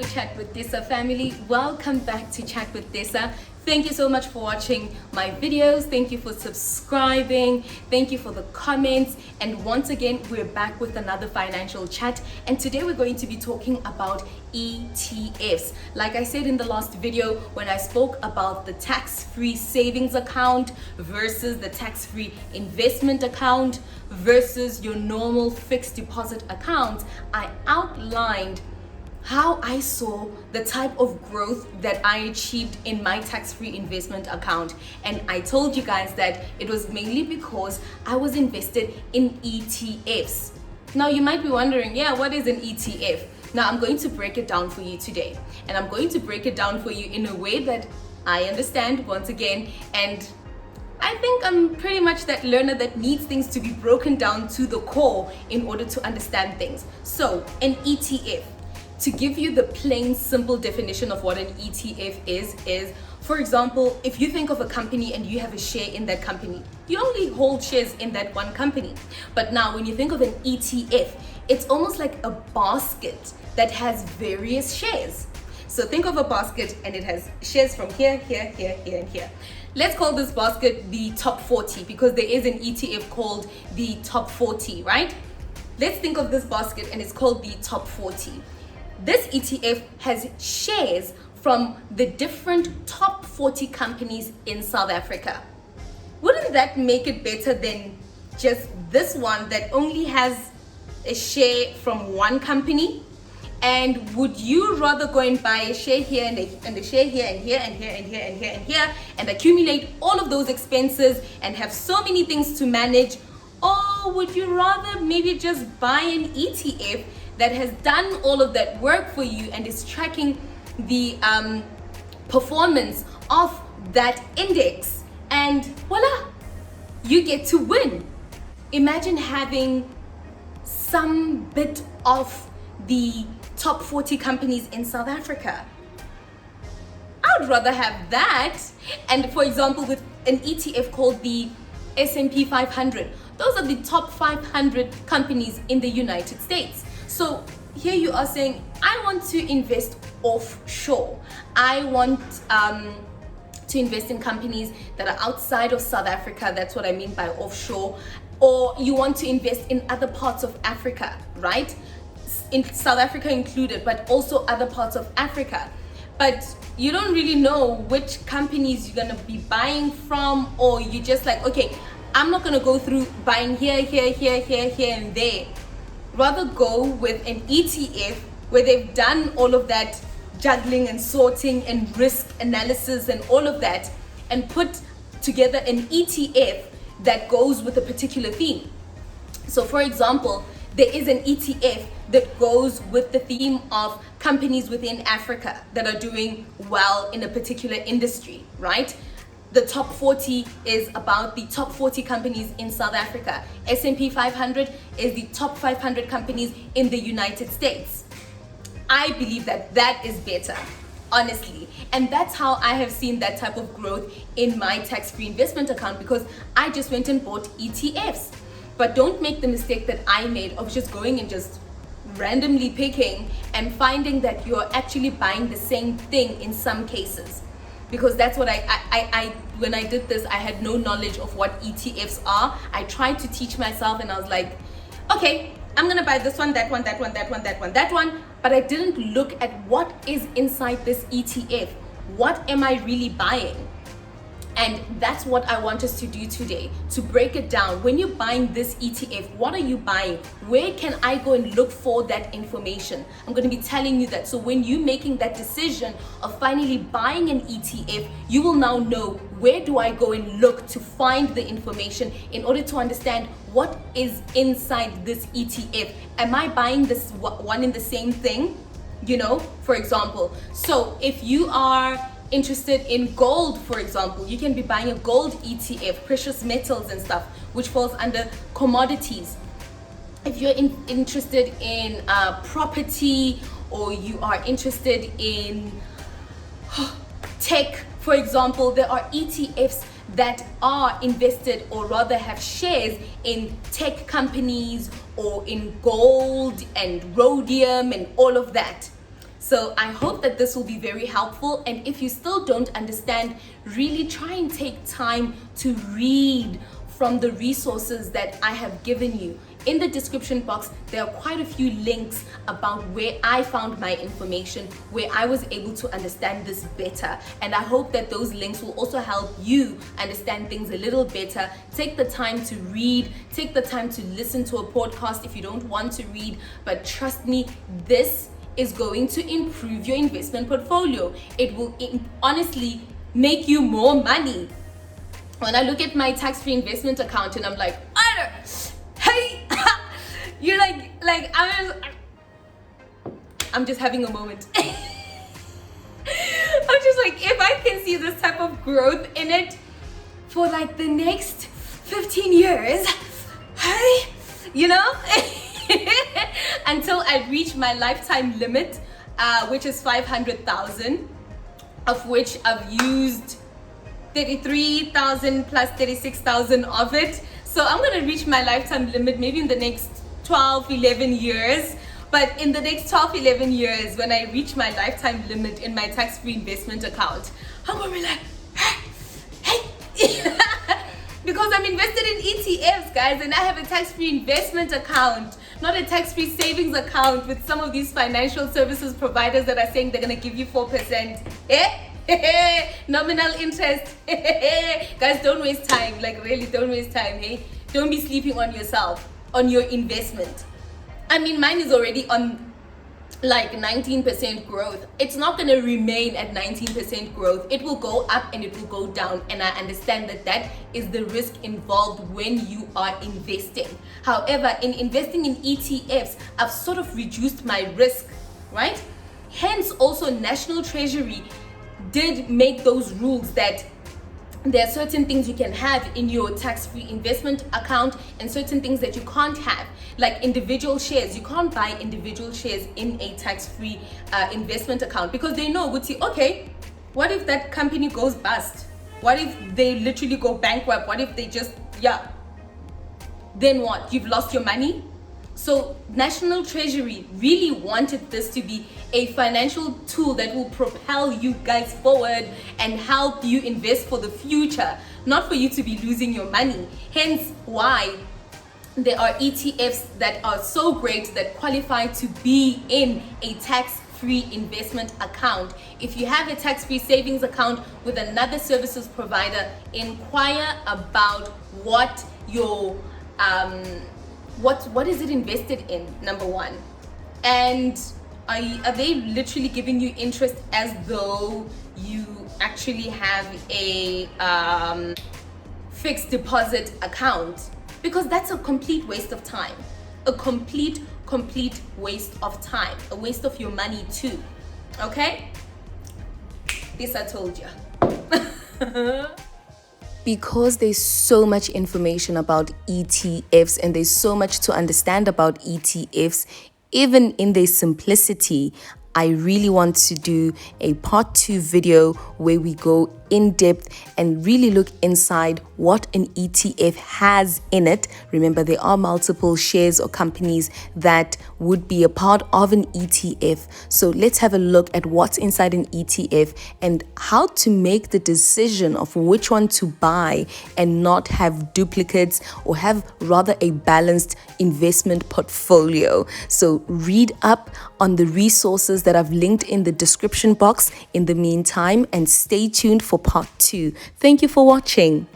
Hello Chat with Disa family, welcome back to Chat with Disa. Thank you so much for watching my videos. Thank you for subscribing. Thank you for the comments. And once again, we're back with another financial chat. And today we're going to be talking about ETFs. Like I said in the last video, when I spoke about the tax-free savings account versus the tax-free investment account versus your normal fixed deposit account, I outlined how I saw the type of growth that I achieved in my tax-free investment account. And I told you guys that it was mainly because I was invested in ETFs. Now you might be wondering, yeah, what is an ETF? Now I'm going to break it down for you today. And I'm going to break it down for you in a way that I understand once again. And I think I'm pretty much that learner that needs things to be broken down to the core in order to understand things. So an ETF, to give you the plain simple definition of what an ETF is, for example, if you think of a company and you have a share in that company, you only hold shares in that one company. But now when you think of an ETF, it's almost like a basket that has various shares. So think of a basket and it has shares from here, here, here, here, and here. Let's call this basket the top 40 because there is an ETF called the top 40, right? Let's think of this basket and it's called the top 40. This ETF has shares from the different top 40 companies in South Africa. Wouldn't that make it better than just this one that only has a share from one company? And would you rather go and buy a share here and a share here and here and here and here and here and here and accumulate all of those expenses and have so many things to manage? Or would you rather maybe just buy an ETF that has done all of that work for you and is tracking the performance of that index, and voila, you get to win? Imagine having some bit of the top 40 companies in South Africa. I would rather have that. And for example, with an ETF called the S&P 500, those are the top 500 companies in the United States. So here you are saying, I want to invest offshore. I want to invest in companies that are outside of South Africa. That's what I mean by offshore. Or you want to invest in other parts of Africa, right? In South Africa included, but also other parts of Africa. But you don't really know which companies you're gonna be buying from, or you just like, okay, I'm not gonna go through buying here, here, here, here, here, and there. Rather go with an ETF where they've done all of that juggling and sorting and risk analysis and all of that, and put together an ETF that goes with a particular theme. So for example, there is an ETF that goes with the theme of companies within Africa that are doing well in a particular industry, right? The top 40 is about the top 40 companies in South Africa. S&P 500 is the top 500 companies in the United States. I believe that that is better, honestly. And that's how I have seen that type of growth in my tax-free investment account, because I just went and bought ETFs. But don't make the mistake that I made of just going and just randomly picking and finding that you're actually buying the same thing in some cases. Because that's what I when I did this, I had no knowledge of what ETFs are. I tried to teach myself and I was like, okay, I'm gonna buy this one, that one, that one, that one, that one, that one. But I didn't look at what is inside this ETF. What am I really buying? And that's what I want us to do today, to break it down. When you're buying this ETF, what are you buying? Where can I go and look for that information? I'm going to be telling you that. So when you're making that decision of finally buying an ETF, you will now know, where do I go and look to find the information in order to understand what is inside this ETF? Am I buying this one in the same thing? You know, for example, so if you are interested in gold, for example, you can be buying a gold ETF, precious metals and stuff, which falls under commodities. If you're interested in property, or you are interested in tech, for example, there are ETFs that are invested, or rather have shares in tech companies or in gold and rhodium and all of that. So I hope that this will be very helpful. And if you still don't understand, really try and take time to read from the resources that I have given you. In the description box, there are quite a few links about where I found my information, where I was able to understand this better. And I hope that those links will also help you understand things a little better. Take the time to read, take the time to listen to a podcast if you don't want to read, but trust me, this is going to improve your investment portfolio. It will honestly make you more money. When I look at my tax-free investment account and I'm like, hey, you're like I'm just having a moment. I'm just like, if I can see this type of growth in it for like the next 15 years, hey, you know, until I reach my lifetime limit, which is 500,000, of which I've used 33,000 plus 36,000 of it. So I'm going to reach my lifetime limit maybe in the next 11 years. But in the next 11 years, when I reach my lifetime limit in my tax-free investment account, I'm going to be like, hey, because I'm invested in ETFs, guys, and I have a tax-free investment account, not a tax-free savings account with some of these financial services providers that are saying they're going to give you 4%. Nominal interest. Guys, don't waste time. Like, really, don't waste time. Hey, don't be sleeping on yourself, on your investment. I mean, mine is already on like 19% growth. It's not going to remain at 19% growth. It will go up and it will go down, and I understand that that is the risk involved when you are investing. However, in investing in ETFs, I've sort of reduced my risk, right? Hence, also National Treasury did make those rules that there are certain things you can have in your tax-free investment account and certain things that you can't have, like individual shares. You can't buy individual shares in a tax-free investment account, because they know, okay, what if that company goes bust? What if they literally go bankrupt? What if they just, then what? You've lost your money? So National Treasury really wanted this to be a financial tool that will propel you guys forward and help you invest for the future, not for you to be losing your money. Hence why there are ETFs that are so great that qualify to be in a tax-free investment account. If you have a tax-free savings account with another services provider, inquire about what your what is it invested in, number one, and are they literally giving you interest as though you actually have a fixed deposit account? Because that's a complete waste of time, a complete waste of time, a waste of your money too. Okay, this I told you. Because there's so much information about ETFs and there's so much to understand about ETFs, even in their simplicity, I really want to do a part 2 video where we go in depth and really look inside what an ETF has in it. Remember, there are multiple shares or companies that would be a part of an ETF. So let's have a look at what's inside an ETF and how to make the decision of which one to buy and not have duplicates, or have rather a balanced investment portfolio. So read up on the resources that I've linked in the description box in the meantime, and stay tuned for part 2. Thank you for watching.